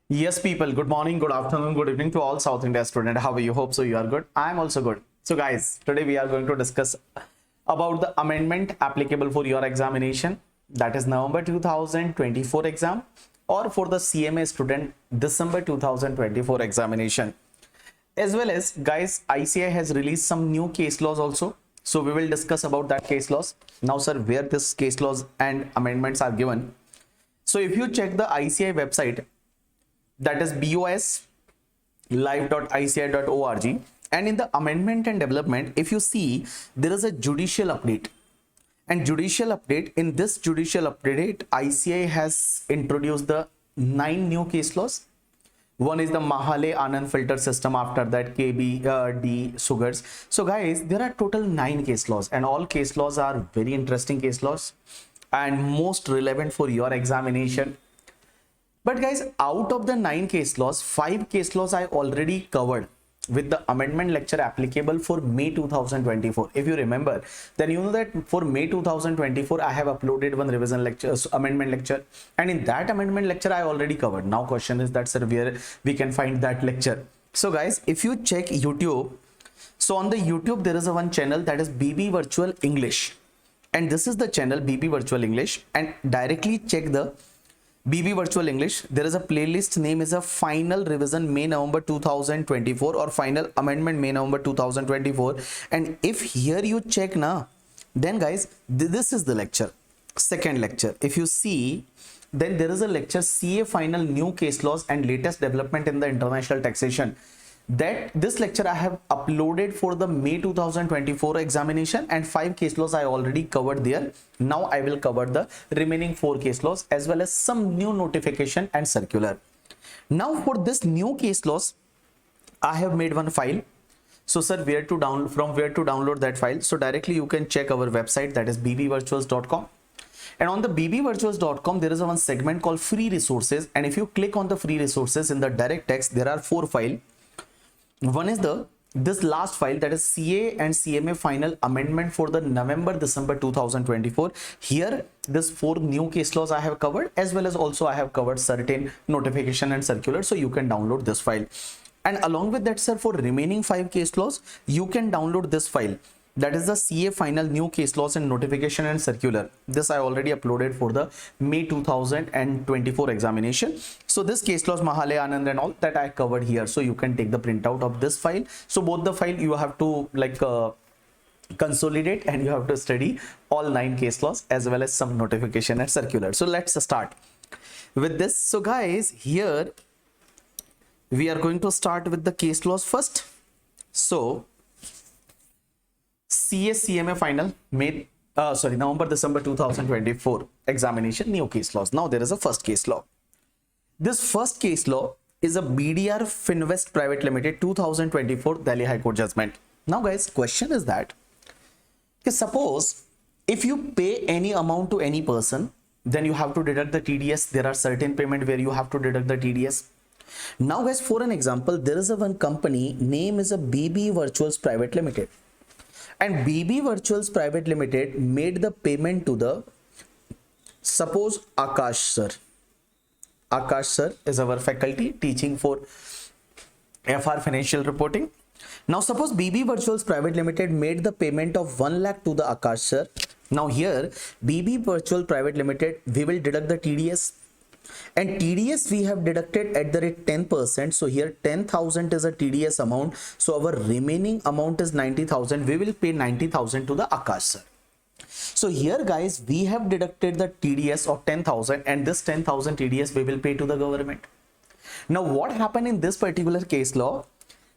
Yes, people, good morning, good afternoon, good evening to all South India students. How are you? Hope so you are good. I am also good. So guys, today we are going to discuss about the amendment applicable for your examination, that is November 2024 exam, or for the CMA student December 2024 examination. As well as guys, ICI has released some new case laws also. So we will discuss about that case laws. Now sir, where this case laws and amendments are given. So if you check the ICI website, that is boslive.ici.org, and in the amendment and development, if you see, there is a judicial update, and judicial update, in this judicial update ICI has introduced the 9 new case laws. One is the Mahale Anand filter system, after that KBD sugars. So guys, there are total 9 case laws, and all case laws are very interesting case laws and most relevant for your examination. But guys, out of the 9 case laws, 5 case laws I already covered with the amendment lecture applicable for May 2024. If you remember, then you know that for May 2024, I have uploaded one revision lecture, amendment lecture. And in that amendment lecture, I already covered. Now question is that, sir, where we can find that lecture? So guys, if you check YouTube, so on the YouTube, there is a one channel that is BB Virtual English. And this is the channel BB Virtual English, and directly check the BB Virtual English. There is a playlist name is a Final Revision May November 2024 or Final Amendment May November 2024. And if here you check now, then guys, this is the lecture, second lecture. If you see, then there is a lecture CA Final New Case Laws and Latest Development in the International Taxation. That this lecture I have uploaded for the May 2024 examination, and 5 case laws I already covered there. Now I will cover the remaining 4 case laws as well as some new notification and circular. Now for this new case laws, I have made one file. So sir, where to download, from where to download that file? So directly you can check our website, that is bbvirtuals.com. And on the bbvirtuals.com, there is a one segment called free resources. And if you click on the free resources, in the direct text, there are 4 files. One is this last file, that is CA and CMA final amendment for the November-December 2024. Here this 4 new case laws I have covered, as well as also I have covered certain notification and circular, so you can download this file. And along with that, sir, for remaining 5 case laws, you can download this file, that is the CA final new case laws and notification and circular. This I already uploaded for the May 2024 examination. So this case laws, Mahale Anand and all that I covered here. So you can take the printout of this file. So both the file you have to consolidate, and you have to study all 9 case laws as well as some notification and circular. So let's start with this. So guys, here we are going to start with the case laws first. So CMA final November-December 2024 examination, new case laws. Now there is a first case law. This first case law is a BDR Finvest Private Limited 2024 Delhi High Court judgment. Now guys, question is that, suppose if you pay any amount to any person, then you have to deduct the TDS. There are certain payment where you have to deduct the TDS. Now guys, for an example, there is a one company, name is a BB Virtuals Private Limited. And BB Virtuals Private Limited made the payment to the, suppose, Akash sir. Akash sir is our faculty teaching for FR Financial Reporting. Now suppose BB Virtuals Private Limited made the payment of 1 lakh to the Akash sir. Now here BB Virtual Private Limited, we will deduct the TDS. And TDS we have deducted at the rate 10%. So here 10,000 is a TDS amount. So our remaining amount is 90,000. We will pay 90,000 to the Akash sir. So here guys, we have deducted the TDS of 10,000, and this 10,000 TDS we will pay to the government. Now what happened in this particular case law?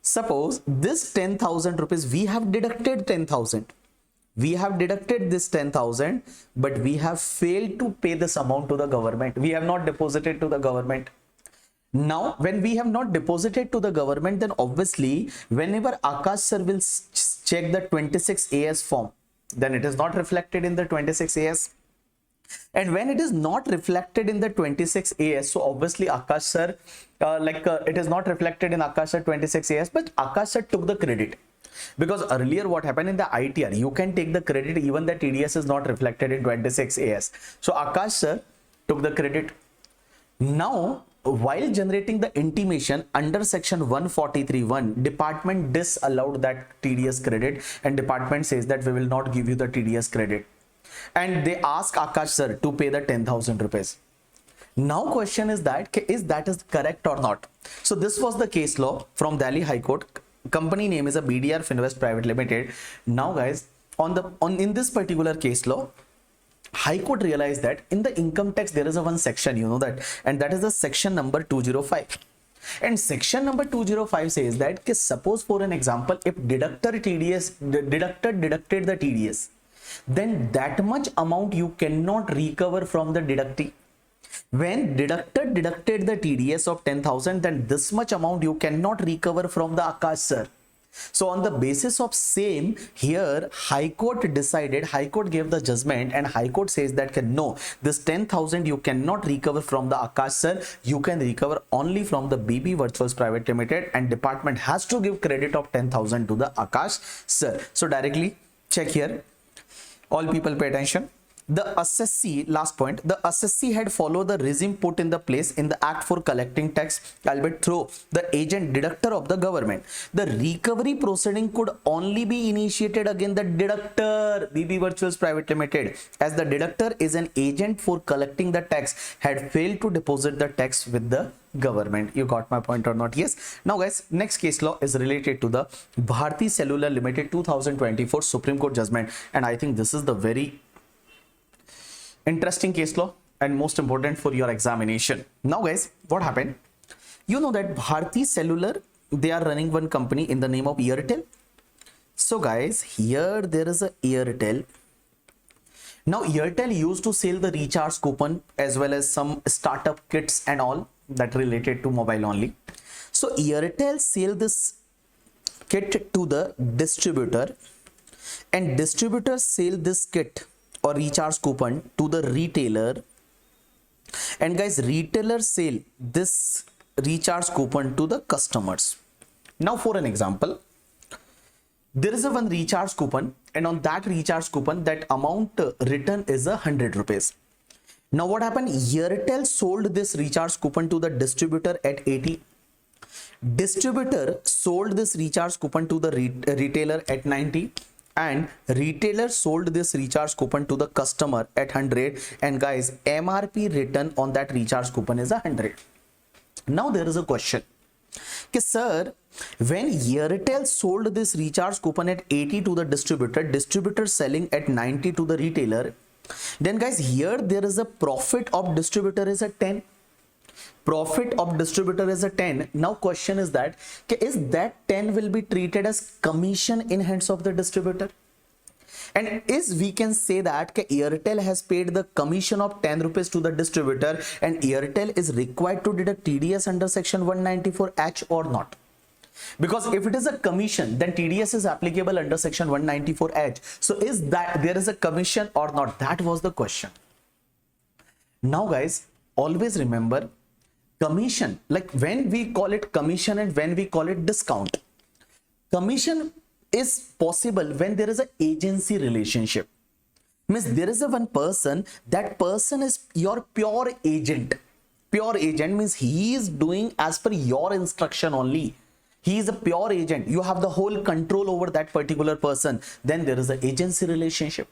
Suppose this 10,000 rupees, we have deducted 10,000. We have deducted this 10,000, but we have failed to pay this amount to the government. We have not deposited to the government. Now, when we have not deposited to the government, then obviously, whenever Akash sir will check the 26AS form, then it is not reflected in the 26AS. And when it is not reflected in the 26AS, so obviously Akash sir, it is not reflected in Akash sir 26AS, but Akash sir took the credit. Because earlier what happened in the ITR, you can take the credit even the TDS is not reflected in 26AS. So Akash sir took the credit. Now while generating the intimation under section 143(1), department disallowed that TDS credit, and department says that we will not give you the TDS credit, and they ask Akash sir to pay the 10,000 rupees. Now question is that is correct or not? So this was the case law from Delhi High Court. Company name is a BDR Finvest Private Limited. Now guys, in this particular case law, High Court realized that in the income tax there is a one section, you know that, and that is the section number 205. And section number 205 says that suppose for an example, if deducted the TDS, then that much amount you cannot recover from the deductee. When deducted the TDS of 10,000, then this much amount you cannot recover from the Akash sir. So on the basis of same, here High Court gave the judgment, and High Court says that no, this 10,000 you cannot recover from the Akash sir, you can recover only from the BB Virtuals Private Limited, and department has to give credit of 10,000 to the Akash sir. So directly check here, all people pay attention. The assessee, last point, the assessee had followed the regime put in the place in the Act for collecting tax, albeit through the agent deductor of the government. The recovery proceeding could only be initiated against the deductor, BB Virtuals Private Limited, as the deductor is an agent for collecting the tax, had failed to deposit the tax with the government. You got my point or not? Yes. Now guys, next case law is related to the Bharti Cellular Limited 2024 Supreme Court judgment, and I think this is the very interesting case law and most important for your examination. Now guys, what happened? You know that Bharti Cellular, they are running one company in the name of Airtel. So guys, here there is a Airtel. Now Airtel used to sell the recharge coupon as well as some startup kits and all that related to mobile only. So Airtel sell this kit to the distributor, and distributor sell this kit or recharge coupon to the retailer, and guys, retailer sell this recharge coupon to the customers. Now for an example, there is a one recharge coupon, and on that recharge coupon that amount written is 100 rupees. Now what happened? Airtel sold this recharge coupon to the distributor at 80. Distributor sold this recharge coupon to the retailer at 90, and retailer sold this recharge coupon to the customer at 100, and guys, MRP written on that recharge coupon is 100. Now there is a question, okay, sir, when Airtel sold this recharge coupon at 80 to the distributor selling at 90 to the retailer, then guys, here there is a profit of distributor is at 10. Profit of distributor is a 10. Now question is that is that 10 will be treated as commission in hands of the distributor, and is we can say that Airtel has paid the commission of 10 rupees to the distributor, and Airtel is required to deduct TDS under section 194H or not? Because if it is a commission, then TDS is applicable under section 194H. So is that there is a commission or not? That was the question. Now guys, always remember, commission, like when we call it commission and when we call it discount, commission is possible when there is an agency relationship. Means there is a one person, that person is your pure agent. Pure agent means he is doing as per your instruction only. He is a pure agent. You have the whole control over that particular person. Then there is an agency relationship.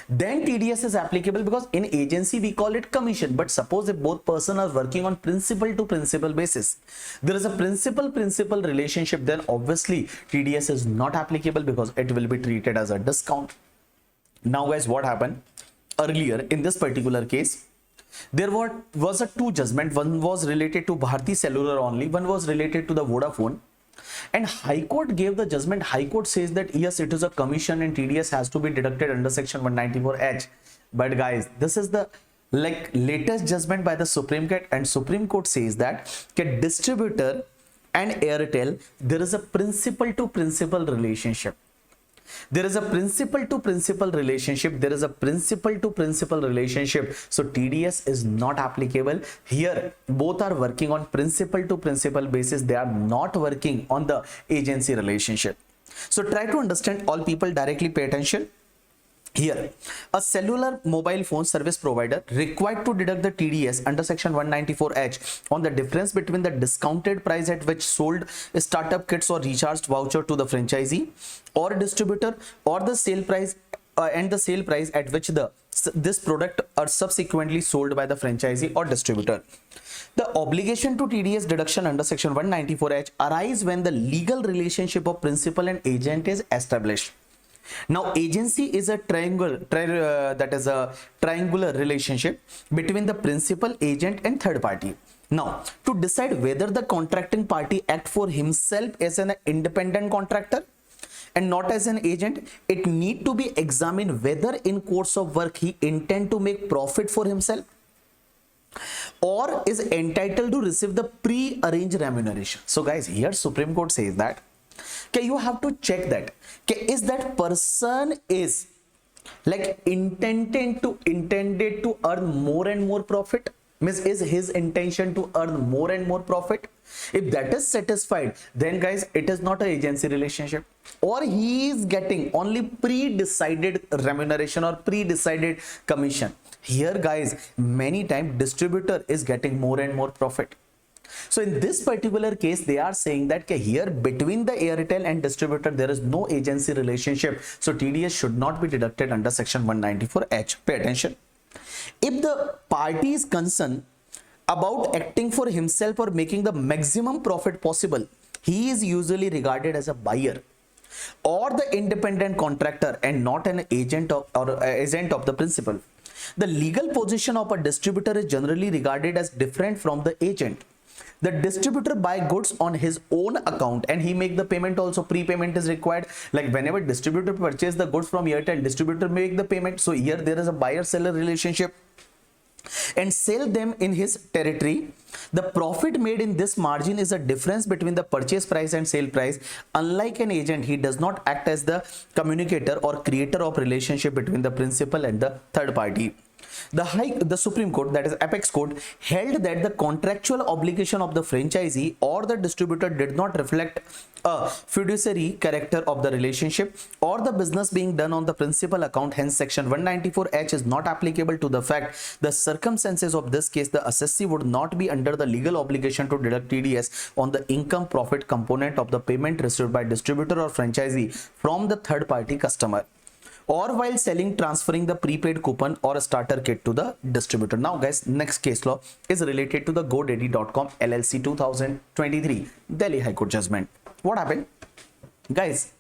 Then TDS is applicable, because in agency we call it commission. But suppose if both persons are working on principal to principal basis, there is a principal relationship, then obviously TDS is not applicable because it will be treated as a discount. Now guys, what happened? Earlier in this particular case, there was a two judgment. One was related to Bharti Cellular only, one was related to the Vodafone. And High Court gave the judgment. High Court says that yes, it is a commission and TDS has to be deducted under section 194H. But guys, this is the latest judgment by the Supreme Court, and Supreme Court says that distributor and Airtel, there is a principal to principal relationship. There is a principal to principal relationship. There is a principal to principal relationship. So TDS is not applicable. Here, both are working on principal to principal basis. They are not working on the agency relationship. So try to understand, all people directly pay attention. Here, a cellular mobile phone service provider required to deduct the TDS under section 194H on the difference between the discounted price at which sold startup kits or recharged voucher to the franchisee or distributor, or the sale price and the sale price at which this product are subsequently sold by the franchisee or distributor. The obligation to TDS deduction under section 194H arise when the legal relationship of principal and agent is established. Now, agency is a triangular relationship between the principal, agent and third party. Now, to decide whether the contracting party act for himself as an independent contractor and not as an agent, it need to be examined whether in course of work he intend to make profit for himself or is entitled to receive the pre-arranged remuneration. So guys, here Supreme Court says that you have to check that is that person is like intended to earn more and more profit, means is his intention to earn more and more profit. If that is satisfied, then guys, it is not an agency relationship, or he is getting only pre-decided remuneration or pre-decided commission. Here guys, many times distributor is getting more and more profit. So in this particular case, they are saying that here between the Airtel and distributor, there is no agency relationship. So TDS should not be deducted under section 194H. Pay attention. If the party is concerned about acting for himself or making the maximum profit possible, he is usually regarded as a buyer or the independent contractor and not an agent or agent of the principal. The legal position of a distributor is generally regarded as different from the agent. The distributor buy goods on his own account and he make the payment also. Prepayment is required. Like whenever distributor purchase the goods from Airtel, distributor make the payment. So here there is a buyer-seller relationship and sell them in his territory. The profit made in this margin is a difference between the purchase price and sale price. Unlike an agent, he does not act as the communicator or creator of relationship between the principal and the third party. The Supreme Court, that is Apex Court, held that the contractual obligation of the franchisee or the distributor did not reflect a fiduciary character of the relationship or the business being done on the principal account. Hence, section 194H is not applicable to the fact. The circumstances of this case, the assessee would not be under the legal obligation to deduct TDS on the income profit component of the payment received by distributor or franchisee from the third party customer, or while selling, transferring the prepaid coupon or a starter kit to the distributor. Now guys, next case law is related to the GoDaddy.com LLC 2023 Delhi High Court judgment. What happened? Guys,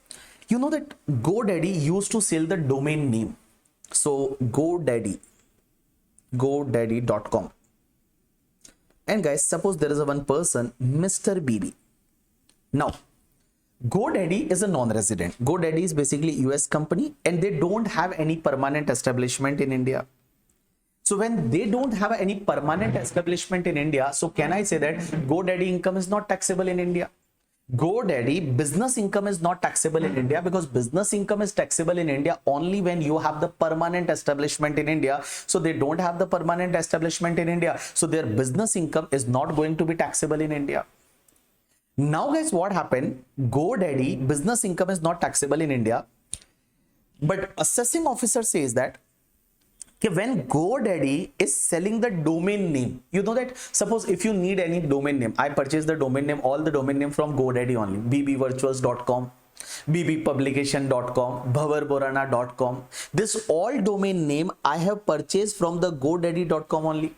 you know that GoDaddy used to sell the domain name. So GoDaddy.com. And guys, suppose there is a one person, Mr. BB. Now, GoDaddy is a non-resident. GoDaddy is basically US company and they don't have any permanent establishment in India. So when they don't have any permanent establishment in India, so can I say that GoDaddy income is not taxable in India? GoDaddy business income is not taxable in India, because business income is taxable in India only when you have the permanent establishment in India. So they don't have the permanent establishment in India. So their business income is not going to be taxable in India. Now guys, what happened? GoDaddy business income is not taxable in India, but assessing officer says that when GoDaddy is selling the domain name, you know that suppose if you need any domain name, I purchase the domain name, all the domain name from GoDaddy only, bbvirtuals.com, bbpublication.com, bhavarborana.com. This all domain name I have purchased from the GoDaddy.com only.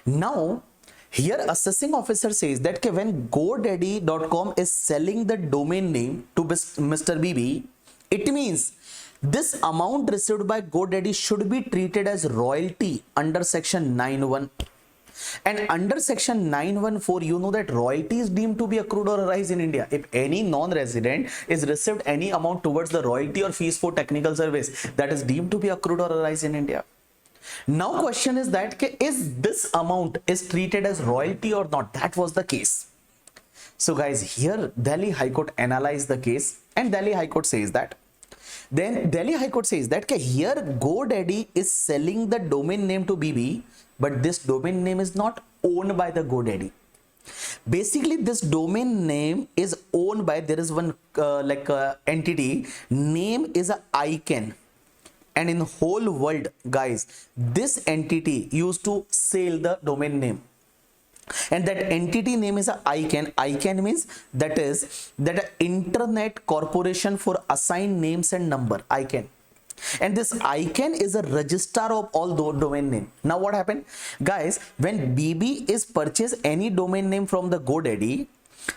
Now, here assessing officer says that when GoDaddy.com is selling the domain name to Mr. BB, it means this amount received by GoDaddy should be treated as royalty under section 9(1). And under section 9(1)(4), you know that royalty is deemed to be accrued or arise in India. If any non-resident is received any amount towards the royalty or fees for technical service, that is deemed to be accrued or arise in India. Now question is that is this amount is treated as royalty or not? That was the case. So guys, here Delhi High Court analyzed the case and Delhi High Court says that. Then Delhi High Court says that here GoDaddy is selling the domain name to BB, but this domain name is not owned by the GoDaddy. Basically, this domain name is owned by, there is one entity, name is a icon. and in whole world, guys, this entity used to sell the domain name, and that entity name is a ICANN. ICANN means that is that Internet Corporation for Assigned Names and Number, ICANN. And this ICANN is a registrar of all domain name. Now what happened, guys? When BB is purchased any domain name from the GoDaddy,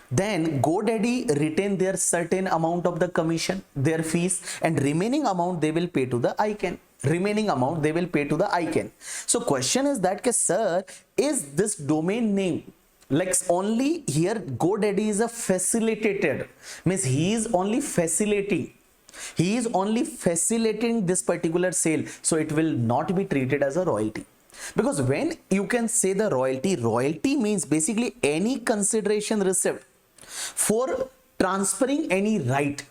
then GoDaddy retain their certain amount of the commission, their fees, and remaining amount they will pay to the ICANN. Remaining amount they will pay to the ICANN. So question is that, sir, is this domain name like only here GoDaddy is a facilitated, means he is only facilitating. He is only facilitating this particular sale, so it will not be treated as a royalty. Because when you can say the royalty means basically any consideration received for transferring any right.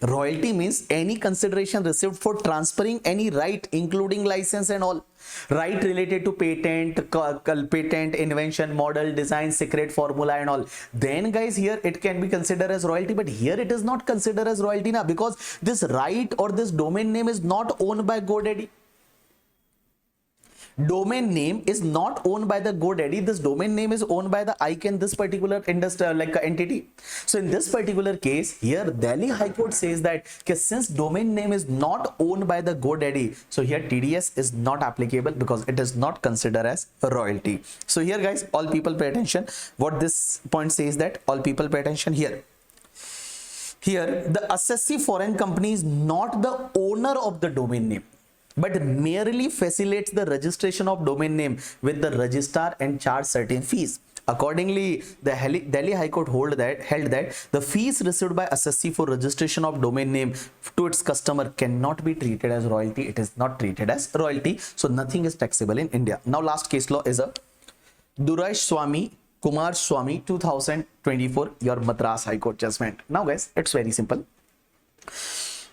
Royalty means any consideration received for transferring any right, including license and all, right related to patent, invention, model, design, secret formula and all. Then guys, here it can be considered as royalty, but here it is not considered as royalty now, because this right or this domain name is not owned by GoDaddy. Domain name is not owned by the GoDaddy. This domain name is owned by the ICANN, this particular industry entity. So in this particular case here, Delhi High Court says that since domain name is not owned by the GoDaddy, so here TDS is not applicable because it is not considered as a royalty. So here guys, all people pay attention. What this point says that all people pay attention here. Here the assessee foreign company is not the owner of the domain name, but merely facilitates the registration of domain name with the registrar and charge certain fees. Accordingly, the Delhi High Court held that the fees received by assessee for registration of domain name to its customer cannot be treated as royalty. It is not treated as royalty, so nothing is taxable in India. Now last case law is a Duraish Swami Kumar Swami 2024, your Madras High Court judgment. Now guys, it's very simple.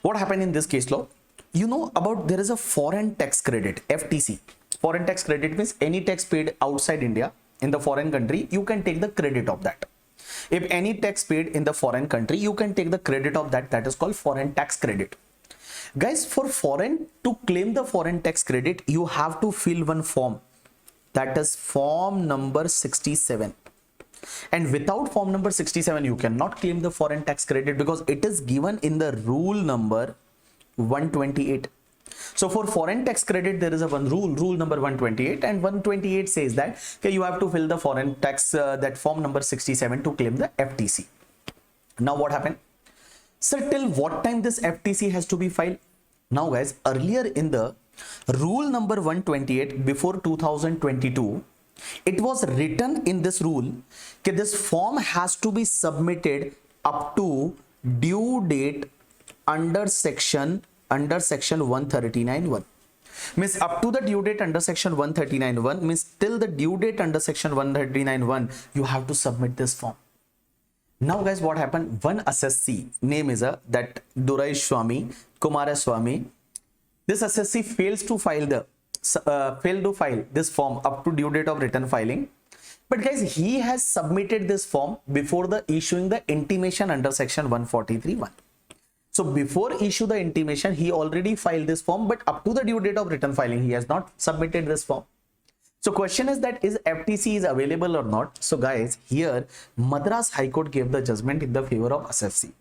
What happened in this case law? You know about there is a foreign tax credit, FTC. Foreign tax credit means any tax paid outside India in the foreign country, you can take the credit of that. If any tax paid in the foreign country, you can take the credit of that. That is called foreign tax credit. Guys, for foreign to claim the foreign tax credit, you have to fill one form. That is form number 67. And without form number 67, you cannot claim the foreign tax credit because it is given in the rule number 128. So for foreign tax credit, there is a one rule number 128, and 128 says that you have to fill the foreign tax that form number 67 to claim the FTC. Now what happened? So till what time this FTC has to be filed? Now guys, earlier in the rule number 128 before 2022, it was written in this rule that this form has to be submitted up to due date under section 139(1). Means up to the due date under section 139(1) means till the due date under section 139(1) you have to submit this form. Now guys, what happened? One assessee, name is that Duraish Swami Kumara Swami. This assessee fails to file this form up to due date of return filing. But guys, he has submitted this form before the issuing the intimation under section 143(1). So before issue the intimation, he already filed this form, but up to the due date of return filing, he has not submitted this form. So question is that is FTC is available or not? So guys, here Madras High Court gave the judgment in the favor of assessee.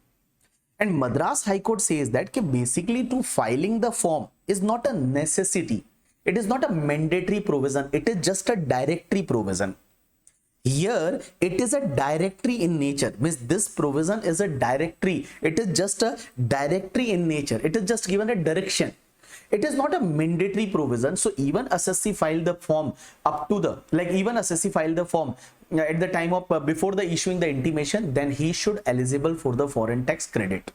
And Madras High Court says that basically to filing the form is not a necessity. It is not a mandatory provision. It is just a directory provision. Here it is a directory in nature, means this provision is a directory. It is just a directory in nature. It is just given a direction. It is not a mandatory provision. So even assessee filed the form up to the even assessee filed the form at the time of before the issuing the intimation, then he should eligible for the foreign tax credit.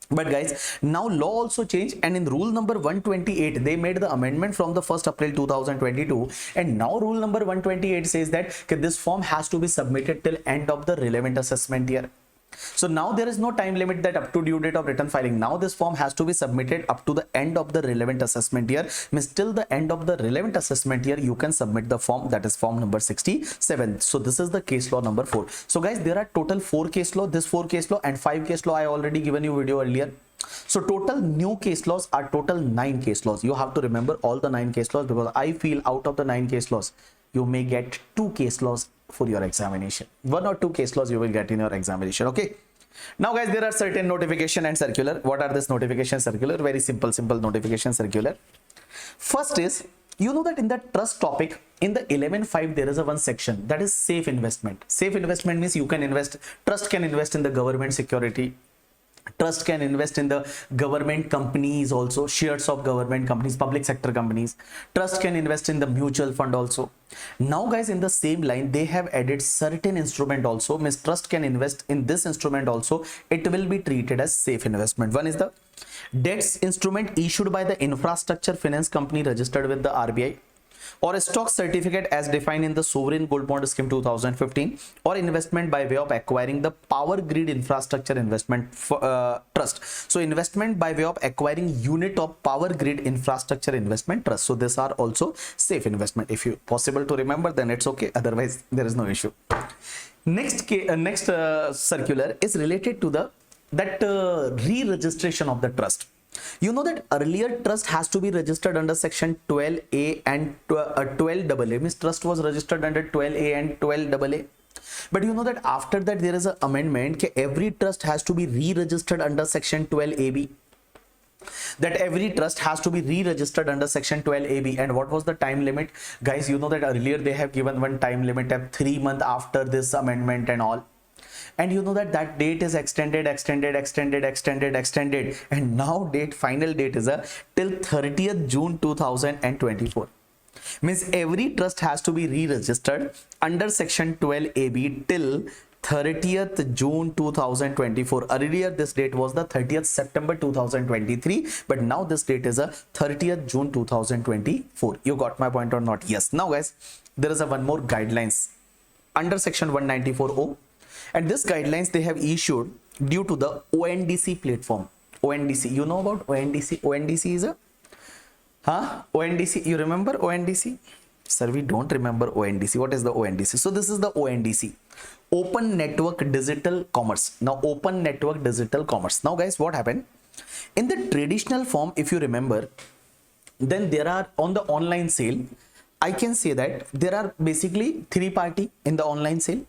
But guys, now law also changed, and in rule number 128 they made the amendment from the 1st April 2022, and now rule number 128 says that this form has to be submitted till end of the relevant assessment year. So now there is no time limit that up to due date of return filing. Now this form has to be submitted up to the end of the relevant assessment year. Means till the end of the relevant assessment year, you can submit the form, that is form number 67. So this is the case law number 4. So guys, there are total 4 case law, this 4 case law and 5 case law I already given you video earlier. So total new case laws are total 9 case laws. You have to remember all the 9 case laws, because I feel out of the 9 case laws, you may get 2 case laws for your examination. 1 or 2 case laws you will get in your examination. Okay. Now guys, there are certain notification and circular. What are this notification circular? Very simple notification circular. First is, you know that in the trust topic, in the 11.5 there is a one section that is safe investment. Safe investment means you can invest, trust can invest in the government security, trust can invest in the government companies also, shares of government companies, public sector companies. Trust can invest in the mutual fund also. Now guys, in the same line they have added certain instrument also, means trust can invest in this instrument also. It will be treated as safe investment. One is the debts instrument issued by the infrastructure finance company registered with the RBI, or a stock certificate as defined in the sovereign gold bond scheme 2015, or investment by way of acquiring the power grid infrastructure investment trust. So investment by way of acquiring unit of power grid infrastructure investment trust. So these are also safe investment. If you possible to remember, then it's okay, otherwise there is no issue. Next circular is related to the re-registration of the trust. You know that earlier trust has to be registered under section 12A and 12AA, means trust was registered under 12A and 12AA. But you know that after that there is an amendment that every trust has to be re-registered under section 12AB. That every trust has to be re-registered under section 12AB. And what was the time limit? Guys, you know that earlier they have given one time limit of 3 months after this amendment and all. And you know that that date is extended, and now final date is till 30th June 2024. Means every trust has to be re-registered under section 12AB till 30th June 2024. Earlier this date was the 30th September 2023, but now this date is a 30th June 2024. You got my point or not? Yes. Now guys, there is a one more guidelines under section 194O. And this guidelines they have issued due to the ONDC platform. ONDC, you know about ONDC? ONDC is a ONDC, you remember ONDC? Sir, we don't remember ONDC. What is the ONDC? So this is the ONDC, Open Network Digital Commerce. Now Open Network Digital Commerce. Now guys, what happened? In the traditional form, if you remember, then there are on the online sale, I can say that there are basically 3 party in the online sale.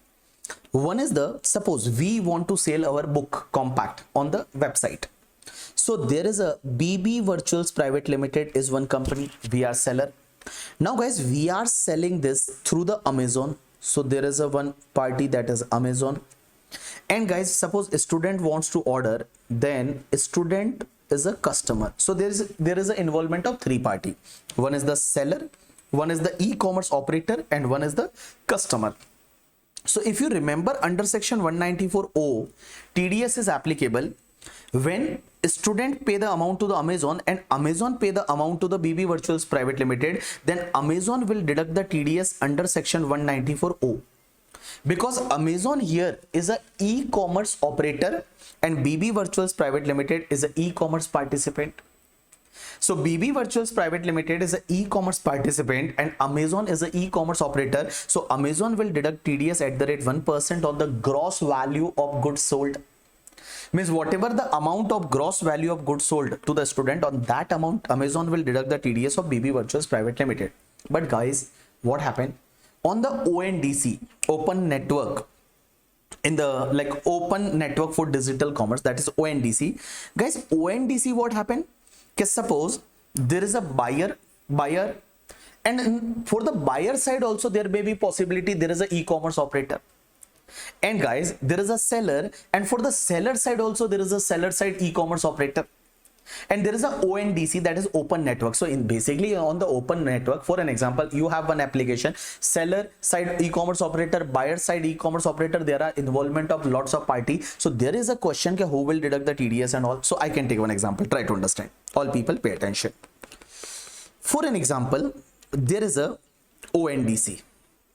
One is the, suppose we want to sell our book compact on the website. So there is a BB Virtuals Private Limited is one company, we are seller. Now guys, we are selling this through the Amazon. So there is a one party, that is Amazon. And guys, suppose a student wants to order, then a student is a customer. So there is an involvement of 3 party. One is the seller, one is the e-commerce operator, and one is the customer. So if you remember, under section 194O, TDS is applicable when a student pay the amount to the Amazon and Amazon pay the amount to the BB Virtuals Private Limited, then Amazon will deduct the TDS under section 194O. Because Amazon here is a e-commerce operator and BB Virtuals Private Limited is an e-commerce participant. So BB Virtuals Private Limited is an e-commerce participant and Amazon is an e-commerce operator. So Amazon will deduct TDS at the rate 1% on the gross value of goods sold. Means whatever the amount of gross value of goods sold to the student, on that amount Amazon will deduct the TDS of BB Virtuals Private Limited. But guys, what happened? On the ONDC, Open Network, in the Open Network for Digital Commerce, that is ONDC. Guys, ONDC, what happened? Suppose there is a buyer, and for the buyer side also there may be possibility there is an e-commerce operator, and guys there is a seller, and for the seller side also there is a seller side e-commerce operator, and there is a ONDC, that is Open Network. So in basically on the Open Network, for an example, you have one application, seller side e-commerce operator, buyer side e-commerce operator, there are involvement of lots of party. So there is a question who will deduct the TDS and all. So I can take one example, try to understand. All people pay attention. For an example, there is a ONDC.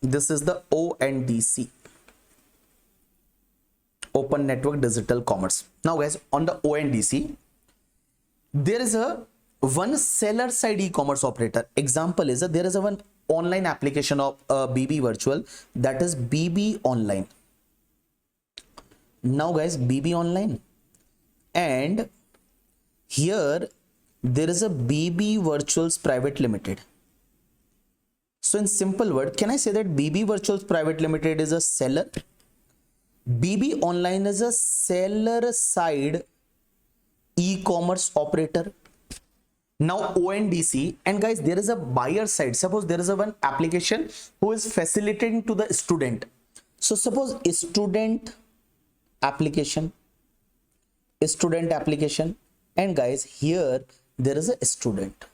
This is the ONDC, Open Network Digital Commerce. Now guys, on the ONDC, there is a one seller side e-commerce operator. Example is there is a one online application of BB Virtual, that is BB Online. Now guys, BB Online, and Here there is a BB Virtuals Private Limited. So in simple word, can I say that BB Virtuals Private Limited is a seller? BB Online is a seller side e-commerce operator. Now ONDC, and guys, there is a buyer side. Suppose there is a one application who is facilitating to the student. So suppose student application, and guys, here there is a student.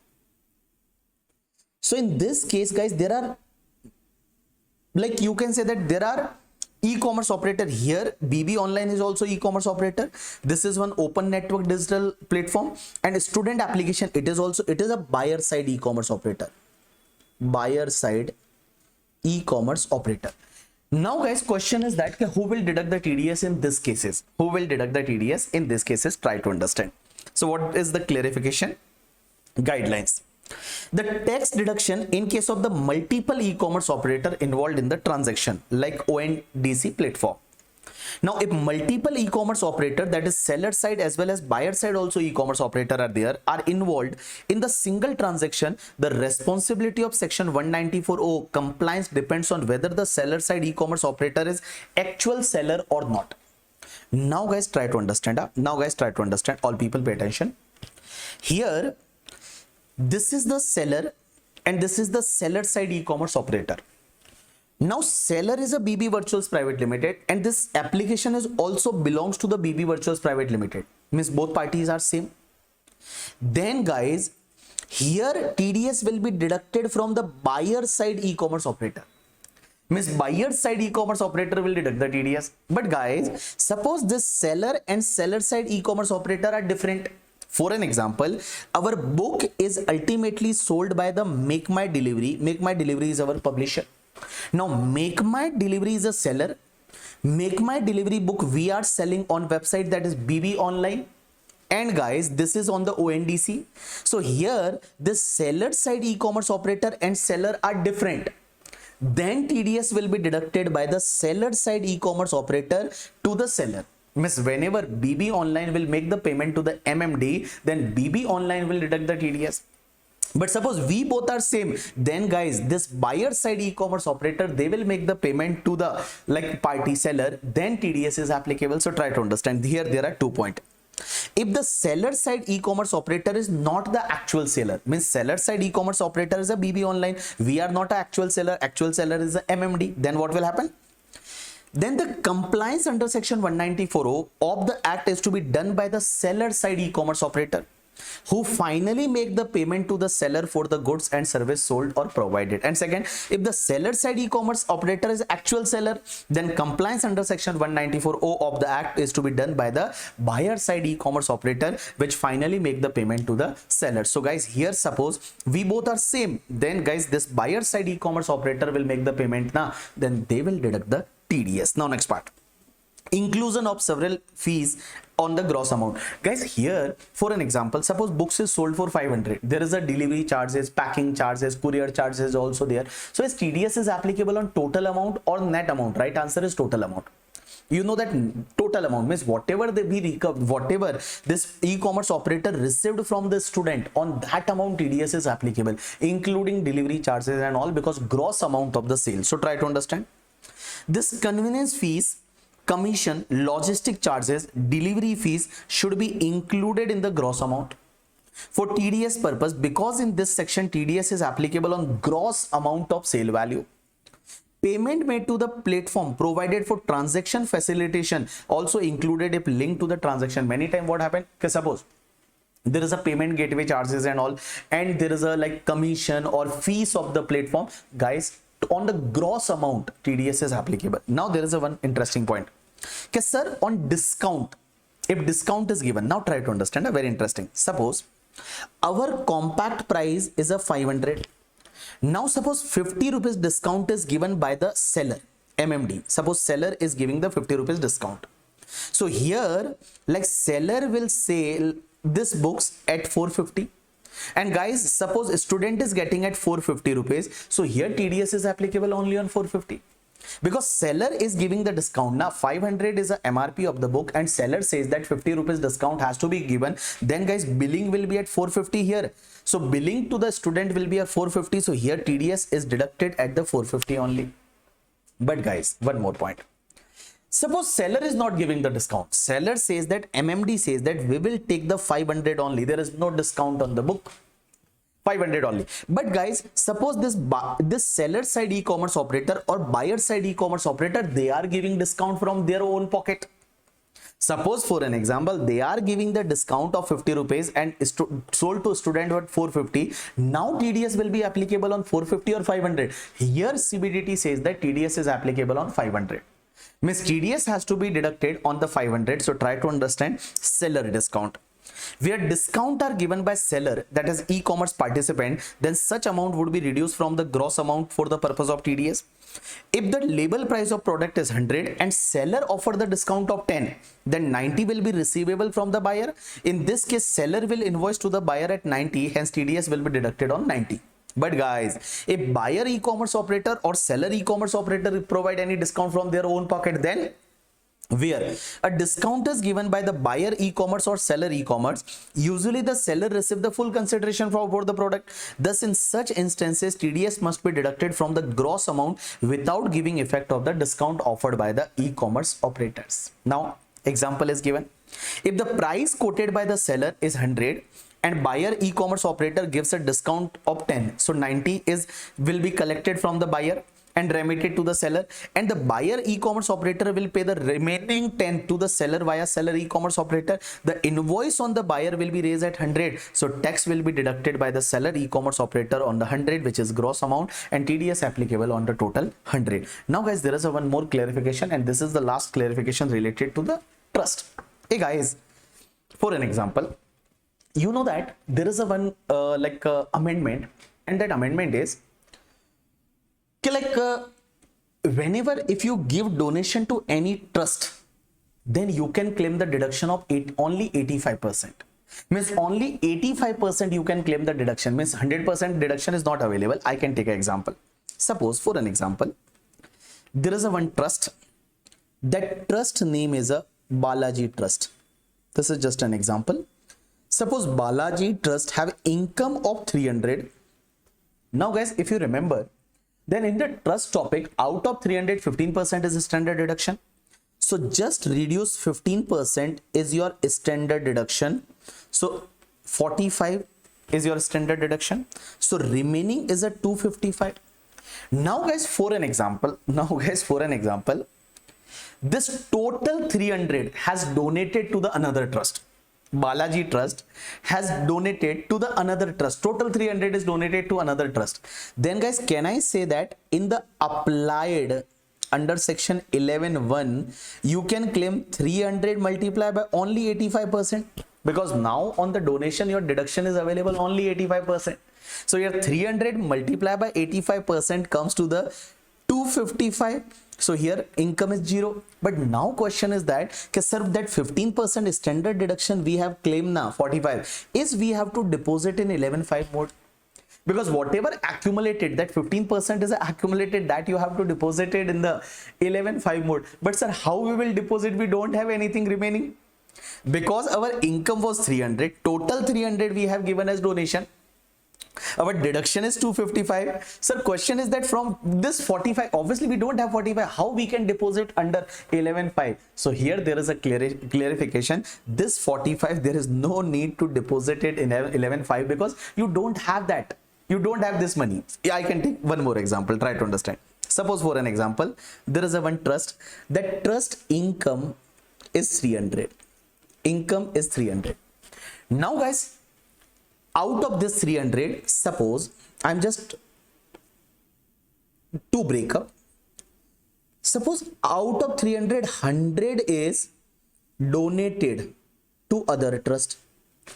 So in this case, guys, there are, like, you can say that there are e-commerce operator here. BB Online is also e-commerce operator. This is one open network digital platform, and student application, it is a buyer side e-commerce operator. Buyer side e-commerce operator. Now guys, question is that who will deduct the TDS in this cases? Who will deduct the TDS in this cases? Try to understand. So what is the clarification guidelines? The tax deduction in case of the multiple e-commerce operator involved in the transaction, like ONDC platform. Now if multiple e-commerce operator, that is seller side as well as buyer side also e-commerce operator are there, are involved in the single transaction, the responsibility of section 194(o) compliance depends on whether the seller side e-commerce operator is actual seller or not. Now guys, try to understand. All people pay attention. Here this is the seller and this is the seller side e-commerce operator. Now seller is a BB Virtuals Private Limited, and this application is also belongs to the BB Virtuals Private Limited, means both parties are same. Then guys, here TDS will be deducted from the buyer side e-commerce operator, means buyer side e-commerce operator will deduct the TDS. But guys, suppose this seller and seller side e-commerce operator are different. For an example, our book is ultimately sold by the Make My Delivery. Make My Delivery is our publisher. Now Make My Delivery is a seller. Make My Delivery book we are selling on website, that is BB Online. And guys, this is on the ONDC. So here this seller side e-commerce operator and seller are different. Then TDS will be deducted by the seller side e-commerce operator to the seller. Means whenever BB Online will make the payment to the MMD, then BB Online will deduct the TDS. But suppose we both are same, then guys, this buyer side e-commerce operator, they will make the payment to the party seller, then TDS is applicable. So try to understand. Here there are 2 points. If the seller side e-commerce operator is not the actual seller, means seller side e-commerce operator is a BB Online, we are not an actual seller is a MMD, then what will happen? Then the compliance under section 194(o) of the act is to be done by the seller side e-commerce operator, who finally make the payment to the seller for the goods and service sold or provided. And second, if the seller side e-commerce operator is actual seller, then compliance under section 194(o) of the act is to be done by the buyer side e-commerce operator, which finally make the payment to the seller. So guys, here suppose we both are same, then guys, this buyer side e-commerce operator will make the payment now, then they will deduct the TDS. Now next part, inclusion of several fees on the gross amount. Guys, here for an example, suppose books is sold for 500, there is a delivery charges, packing charges, courier charges also there. So is TDS is applicable on total amount or net amount? Right answer is total amount. You know that total amount means whatever whatever this e-commerce operator received from the student, on that amount TDS is applicable, including delivery charges and all, because gross amount of the sale. So try to understand. This convenience fees, commission, logistic charges, delivery fees should be included in the gross amount for TDS purpose, because in this section TDS is applicable on gross amount of sale value. Payment made to the platform provided for transaction facilitation also included if linked to the transaction. Many times what happened, suppose there is a payment gateway charges and all, and there is a commission or fees of the platform, guys, on the gross amount TDS is applicable. Now there is a one interesting point. Okay, sir, on discount, if discount is given, now try to understand, a very interesting. Suppose our compact price is a 500. Now suppose 50 rupees discount is given by the seller, MMD. Suppose seller is giving the 50 rupees discount. So here seller will sell this books at 450. And guys, suppose a student is getting at 450 rupees. So here TDS is applicable only on 450. because seller is giving the discount. Now 500 is a MRP of the book and seller says that 50 rupees discount has to be given. Then guys, billing will be at 450 here. So billing to the student will be at 450. So here TDS is deducted at the 450 only. But guys, one more point. Suppose seller is not giving the discount. Seller says that MMD says that we will take the 500 only. There is no discount on the book. 500 only. But guys, suppose this seller side e-commerce operator or buyer side e-commerce operator, they are giving discount from their own pocket. Suppose for an example, they are giving the discount of 50 rupees and sold to student at 450. Now TDS will be applicable on 450 or 500. Here CBDT says that TDS is applicable on 500. Means TDS has to be deducted on the 500. So try to understand seller discount. Where discount are given by seller, that is e-commerce participant, then such amount would be reduced from the gross amount for the purpose of TDS. If the label price of product is 100 and seller offer the discount of 10, then 90 will be receivable from the buyer. In this case, seller will invoice to the buyer at 90, hence TDS will be deducted on 90. But guys, if buyer e-commerce operator or seller e-commerce operator provide any discount from their own pocket, then where a discount is given by the buyer e-commerce or seller e-commerce, usually the seller receives the full consideration for the product. Thus in such instances, TDS must be deducted from the gross amount without giving effect of the discount offered by the e-commerce operators. Now example is given. If the price quoted by the seller is 100 and buyer e-commerce operator gives a discount of 10, so 90 will be collected from the buyer and remitted to the seller, and the buyer e-commerce operator will pay the remaining 10 to the seller via seller e-commerce operator. The invoice on the buyer will be raised at 100, so tax will be deducted by the seller e-commerce operator on the 100, which is gross amount, and TDS applicable on the total 100. Now guys, there is one more clarification, and this is the last clarification related to the trust. Hey guys, for an example, you know that there is one amendment, and that amendment is whenever if you give donation to any trust, then you can claim the deduction of only 85%. Means only 85% you can claim the deduction. Means 100% deduction is not available. I can take an example. Suppose for an example, there is one trust. That trust name is a Balaji Trust. This is just an example. Suppose Balaji Trust have income of 300. Now guys, if you remember, then in the trust topic, out of 300, 15% is standard deduction. So just reduce 15% is your standard deduction. So 45 is your standard deduction. So remaining is a 255. Now guys, for an example, this total 300 has donated to the another trust. Balaji Trust has donated to the another trust. Total 300 is donated to another trust. Then guys, can I say that in the applied under section 11(1), you can claim 300 multiplied by only 85%, because now on the donation your deduction is available only 85%. So your 300 multiplied by 85% comes to the 255. So here income is 0. But now question is that, sir, that 15% standard deduction we have claimed now 45 is we have to deposit in 11.5 mode, because whatever accumulated, that 15% is accumulated, that you have to deposit it in the 11.5 mode. But sir, how we will deposit? We don't have anything remaining, because our income was 300, total 300 we have given as donation. Our deduction is 255. Sir, question is that from this 45, obviously we don't have 45, how we can deposit under 11.5? So here there is a clarification. This 45, there is no need to deposit it in 11.5, because you don't have that. You don't have this money. I can take one more example. Try to understand. Suppose for an example, there is one trust. That trust income is 300. Income is 300. Now guys, out of this 300, suppose I'm just to break up. Suppose out of 300, 100 is donated to other trust.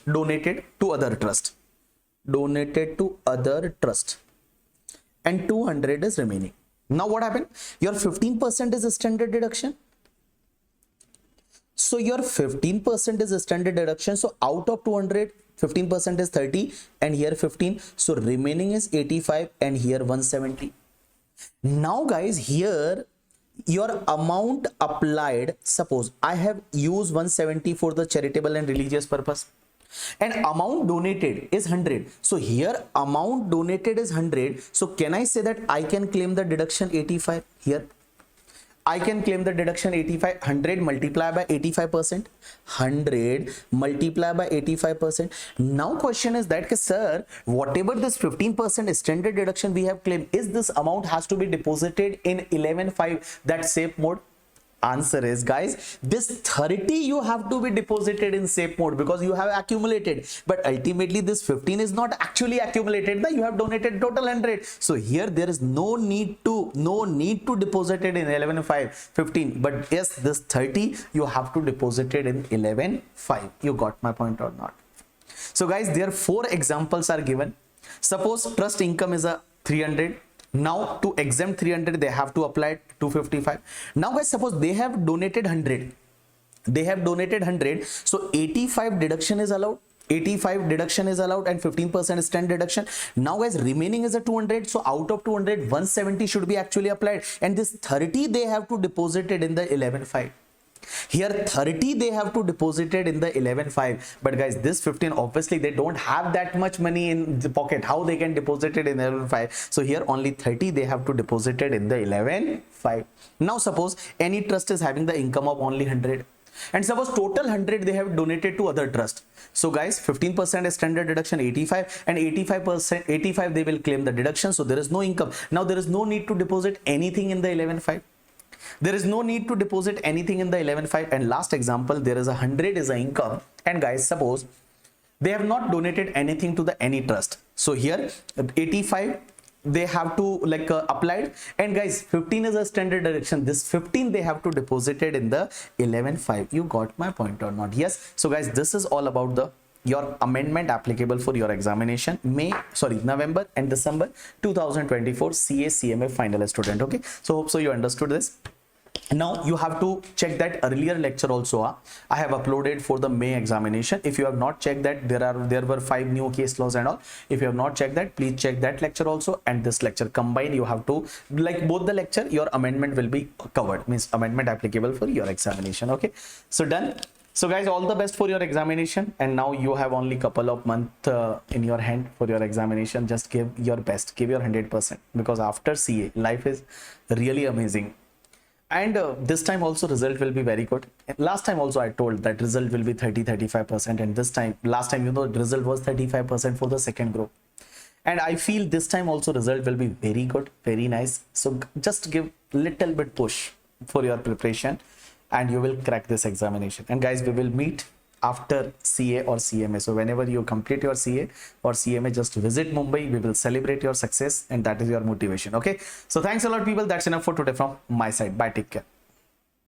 Donated to other trust. Donated to other trust. And 200 is remaining. Now what happened? Your 15% is a standard deduction. So your 15% is a standard deduction. So out of 200, 15% is 30 and here 15. So remaining is 85 and here 170. Now guys, here your amount applied, suppose I have used 170 for the charitable and religious purpose, and amount donated is 100. So here amount donated is 100. So can I say that I can claim the deduction 85? Here I can claim the deduction 85. 100 multiplied by 85%, 100 multiplied by 85%. Now question is that, sir, whatever this 15% standard deduction we have claimed, is this amount has to be deposited in 11.5, that safe mode? Answer is, guys, this 30 you have to be deposited in safe mode because you have accumulated, but ultimately this 15 is not actually accumulated. You have donated total 100. So here there is no need to deposit it in 11.5 15, but yes, this 30 you have to deposit it in 11.5. You got my point or not? So guys, there 4 examples are given. Suppose trust income is a 300. Now to exempt 300 they have to apply 255. Now guys, suppose they have donated 100, so 85 deduction is allowed, 85 deduction is allowed, and 15% standard deduction. Now guys, remaining is a 200, so out of 200 170 should be actually applied, and this 30 they have to deposit it in the 11.5. Here 30 they have to deposit it in the 11.5, but guys, this 15, obviously they don't have that much money in the pocket. How they can deposit it in 11.5? So here only 30 they have to deposit it in the 11.5. Now suppose any trust is having the income of only 100, and suppose total 100 they have donated to other trust. So guys, 15% is standard deduction 85, and 85% they will claim the deduction, so there is no income. Now there is no need to deposit anything in the 11.5. There is no need to deposit anything in the 11.5. And last example, there is 100 is a income, and guys, suppose they have not donated anything to the any trust. So here 85 they have to applied, and guys, 15 is a standard deduction. This 15 they have to deposit it in the 11.5. You got my point or not? Yes. So guys, this is all about the your amendment applicable for your examination November and December 2024 CA CMA final student. Okay, so hope so you understood this. Now you have to check that earlier lecture also I have uploaded for the May examination. If you have not checked that, there were 5 new case laws and all. If you have not checked that, please check that lecture also and this lecture combined. You have to both the lecture, your amendment will be covered, means amendment applicable for your examination. Okay, so done. So guys, all the best for your examination, and now you have only couple of months in your hand for your examination. Just give your best, give your 100%, because after CA life is really amazing. And this time also result will be very good. Last time also I told that result will be 30-35%, and this time, last time, you know, result was 35% for the second group, and I feel this time also result will be very good, very nice. So just give little bit push for your preparation, and you will crack this examination. And guys, we will meet after CA or CMA. So whenever you complete your CA or CMA, just visit Mumbai. We will celebrate your success, and that is your motivation. Okay, so thanks a lot, people. That's enough for today from my side. Bye, take care.